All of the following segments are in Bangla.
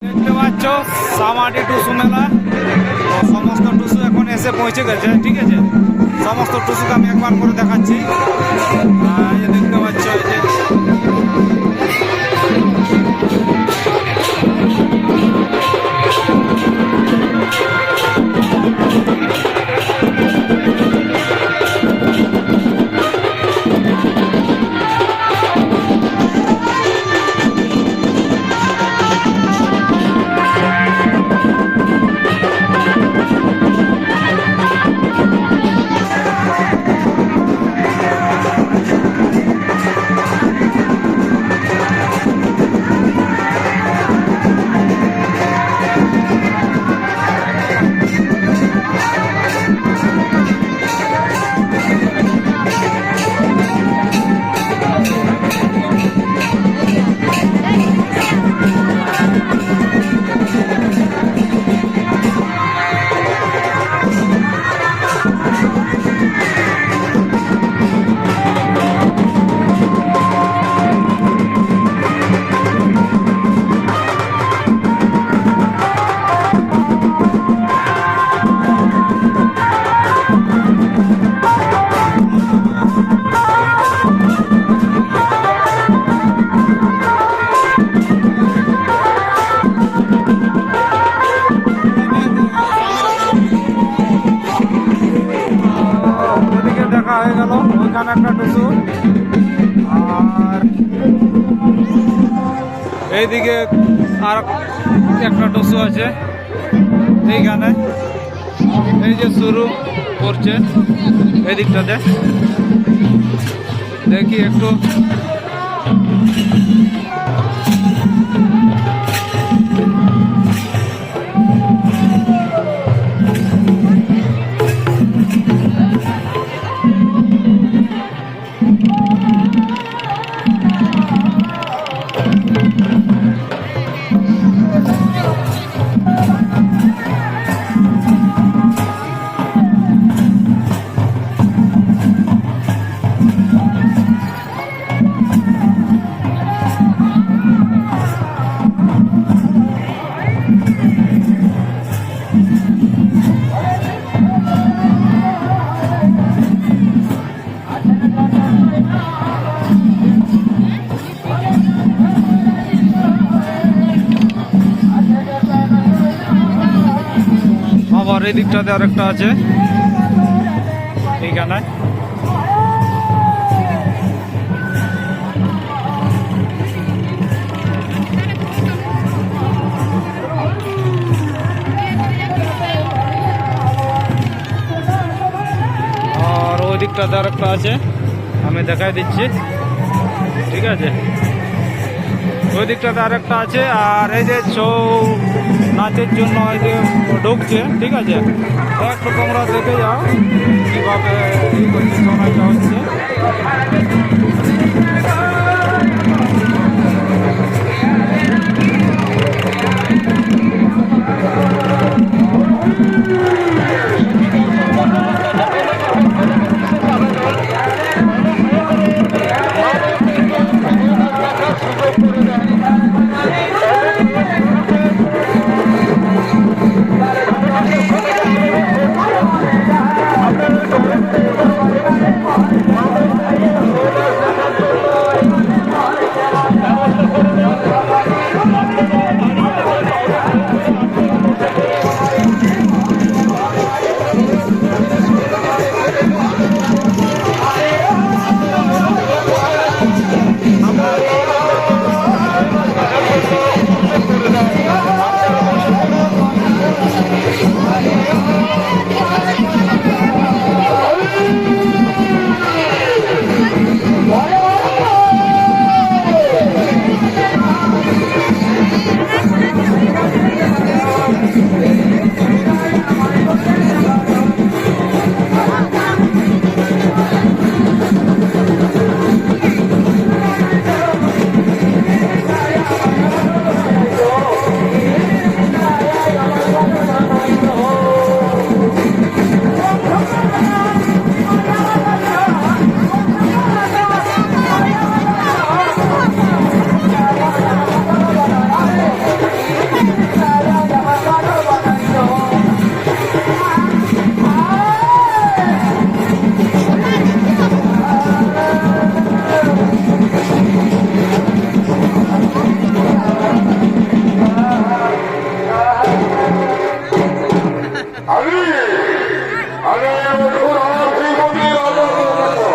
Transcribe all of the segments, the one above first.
দেখতে পাচ্ছ সামাটি টুসু মেলা। তো সমস্ত টুসু এখন এসে পৌঁছে গেছে, ঠিক আছে। সমস্ত টুসুকে আমি একবার করে দেখাচ্ছি। এই যে দেখতে পাচ্ছ, এই যে হয়ে গেল ওইখানে একটা টুসু, আর এইদিকে আর একটা টুসু আছে এইখানে। এই যে শুরু করছে এই দিকটাতে, দেখি একটু। আবার এই দিকটাতে আরেকটা আছে এইখানে। আর ওই দিকটাতে আরেকটা আছে, আমি দেখাই দিচ্ছি, ঠিক আছে। ওই দিকটাতে আরেকটা আছে। আর এই যে ছৌ নাচের জন্য এই যে ঢুকছে, ঠিক আছে। একটু তোমরা দেখে যাও কীভাবে এই নাচটা হচ্ছে।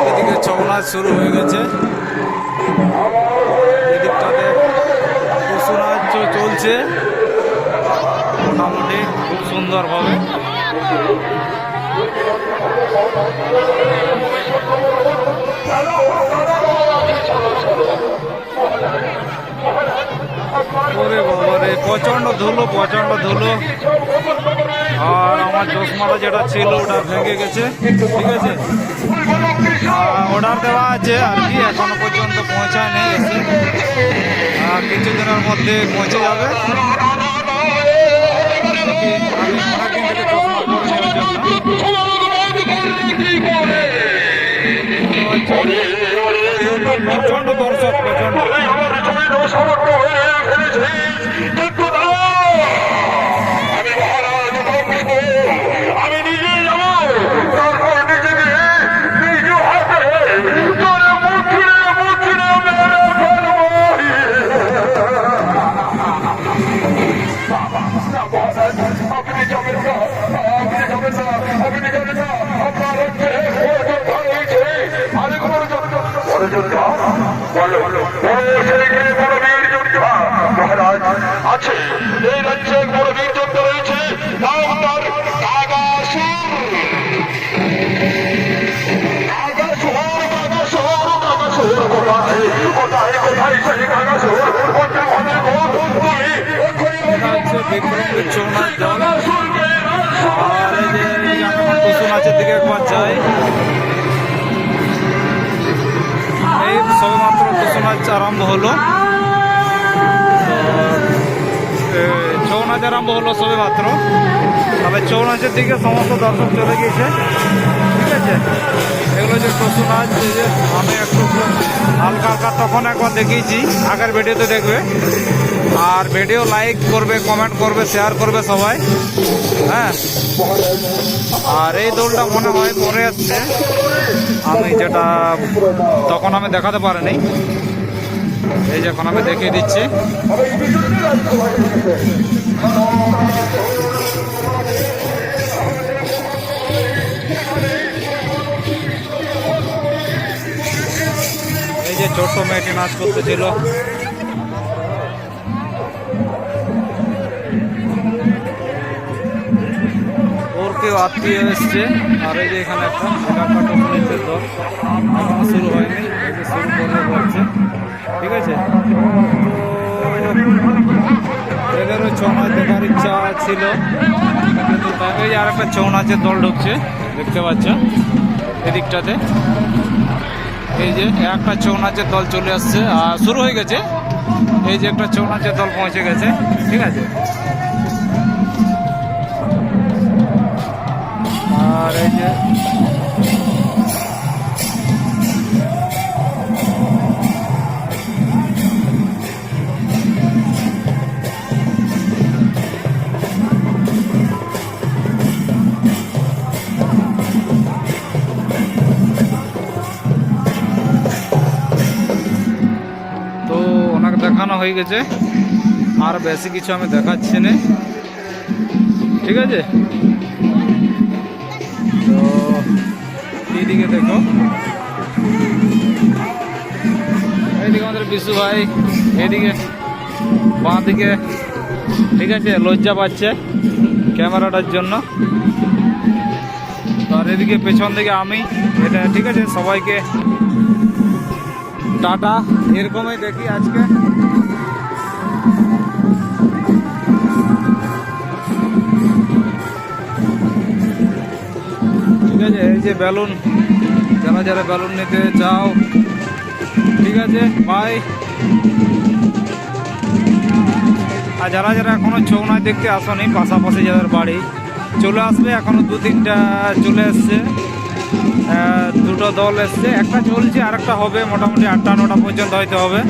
এদিকে ছৌ নাচ শুরু হয়ে গেছে, এদিকটাতে টুসু নাচ চলছে মোটামুটি খুব সুন্দরভাবে। ওরে বাবারে প্রচন্ড ধুলো, প্রচন্ড ধুলো। আর আমার চশমাটা যেটা ছিল ওটা ভেঙে গেছে, ঠিক আছে। অর্ডার দেওয়া আছে আর কি, এখনো পর্যন্ত পৌঁছায় নেই, এসে কিছুদিনের মধ্যে পৌঁছে যাবে। আমি অনেকদিন থেকে চশমা পরে নেওয়ার জন্য প্রচন্ড দর্শক, প্রচন্ড। আমি নিজে যাবো, তারপর নিজেকে নিজ হাতে তোরে মুখে মুখে মেরে ফেলবো। আপনি যাবেন না, আপনি যাবেন না, আপনি যাবেন না, আপনার হচ্ছে আরেক বড় যোদ্ধা মহারাজ আছে। এই রাজ্যে বড় বীর যোদ্ধা রয়েছে, নাম তার নাগাসুর। বিক্রমের ছৌ নাচ দল। আর এই যে টুসু নাচের দিকে একবার যাই, এই সবেমাত্র টুসু নাচ আরম্ভ হলো, ছৌ নাচ আরম্ভ হলো সবে মাত্র। তবে ছৌ নাচের দিকে সমস্ত দর্শক চলে গিয়েছে, ঠিক আছে। এগুলো যে টুসু নাচ, এই যে আমি একটু হালকা হালকা তখন একবার দেখিয়েছি, আগের ভিডিওতে দেখবে। আর ভিডিও লাইক করবে, কমেন্ট করবে, শেয়ার করবে সবাই, হ্যাঁ। আর এই দোলটা মনে হয় পরে আসছে, আমি যেটা তখন আমি দেখাতে পারিনি, এই যে এখন আমি দেখিয়ে দিচ্ছি। এই যে ছোট্ট মেয়েটি নাচ করতেছিল, ওর কেউ আত্মীয় এসছে। আর এই যে এখানে একটা টুসু দল এখনো শুরু হয়নি, এই যে শুরু করে বলছে, ঠিক আছে। তো এদেরও ছৌ নাচ দেখার ইচ্ছা ছিল, কিন্তু তাকে আর একটা ছৌ নাচের দল ঢুকছে, দেখতে পাচ্ছ এদিকটাতে। এই যে একটা ছৌ নাচের দল চলে আসছে আর শুরু হয়ে গেছে। এই যে একটা ছৌ নাচের দল পৌঁছে গেছে, ঠিক আছে। আর এই যে দেখানো হয়ে গেছে, আর বেশি কিছু আমি দেখাচ্ছি না, ঠিক আছে। তো এইদিকে দেখো, এইদিকে আমাদের বিশু ভাই, এদিকে বাঁ দিকে, ঠিক আছে, লজ্জা পাচ্ছে ক্যামেরাটার জন্য। আর এদিকে পেছন দিকে আমি, এটা ঠিক আছে। সবাইকে টাটা, এরকমই দেখি আজকে। ঠিক আছে, এই যে বেলুন, যারা যারা বেলুন নিতে চাও, ঠিক আছে, বাই। আর যারা যারা এখনো ছৌ নাচ দেখতে আসনি, পাশাপাশি যাদের বাড়ি, চলে আসবে। এখনো 2-3টা চলে এসছে, দুটো দল এসছে, একটা চলছে আর একটা হবে, মোটামুটি 8টা 9টা পর্যন্ত হয়তো হবে।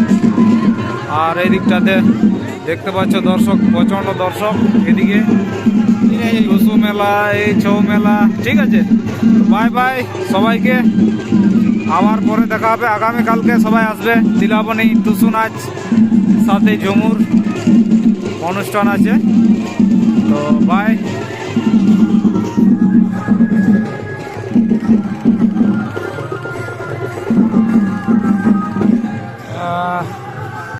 আর এই দিকটাতে দেখতে পাচ্ছ দর্শক, প্রচণ্ড দর্শক এদিকে। টুসু মেলা, এই ছৌ মেলা, ঠিক আছে। বাই বাই সবাইকে, আবার পরে দেখা হবে। আগামীকালকে সবাই আসবে, তিলাবনী, টুসু নাচ, সাথে ঝুমুর অনুষ্ঠান আছে। তো বাই।